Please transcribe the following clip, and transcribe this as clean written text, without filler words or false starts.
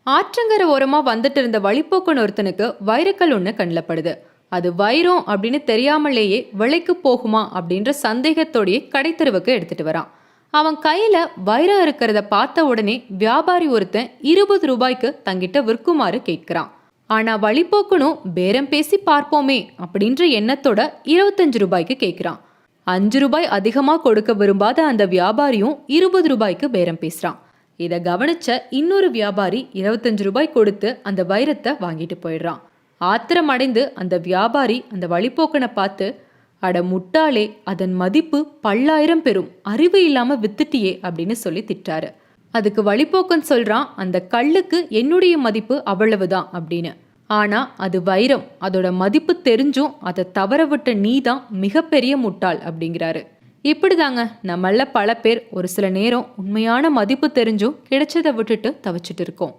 ஆற்றங்கரை ஓரமா வந்துட்டு இருந்த வழிப்போக்கன் ஒருத்தனுக்கு வைரக்கல் ஒண்ணு கண்ணில் படுது. அது வைரம் அப்படின்னு தெரியாமலேயே விலைக்கு போகுமா அப்படின்ற சந்தேகத்தோடயே கடைத்தெருவுக்கு எடுத்துட்டு வரான். அவன் கையில வைரம் இருக்கிறத பார்த்த உடனே வியாபாரி ஒருத்தன் 20 ரூபாய்க்கு தங்கிட்ட விற்குமாறு கேட்கிறான். ஆனா வழிப்போக்கனும் பேரம் பேசி பார்ப்போமே அப்படின்ற எண்ணத்தோட 25 ரூபாய்க்கு கேட்கிறான். 5 ரூபாய் அதிகமா கொடுக்க விரும்பாத அந்த வியாபாரியும் 20 ரூபாய்க்கு பேரம் பேசுறான். இதை கவனிச்ச இன்னொரு வியாபாரி 25 ரூபாய் கொடுத்து அந்த வைரத்தை வாங்கிட்டு போயிடுறான். ஆத்திரம் அடைந்து அந்த வியாபாரி அந்த வழிப்போக்கனை பார்த்து, அட முட்டாளே, அதன் மதிப்பு பல்லாயிரம் பெறும், அறிவு இல்லாம வித்துட்டியே அப்படின்னு சொல்லி திட்டாரு. அதுக்கு வழிப்போக்கன் சொல்றான், அந்த கல்லுக்கு என்னுடைய மதிப்பு அவ்வளவுதான் அப்படின்னு. ஆனா அது வைரம், அதோட மதிப்பு தெரிஞ்சும் அதை தவற விட்ட நீதான் மிகப்பெரிய முட்டாள் அப்படிங்கிறாரு. இப்படிதாங்க நம்மள பல பேர் ஒரு சில நேரம் உண்மையான மதிப்பு தெரிஞ்சும் கிடைச்சதை விட்டுட்டு தவிச்சிட்டு இருக்கோம்.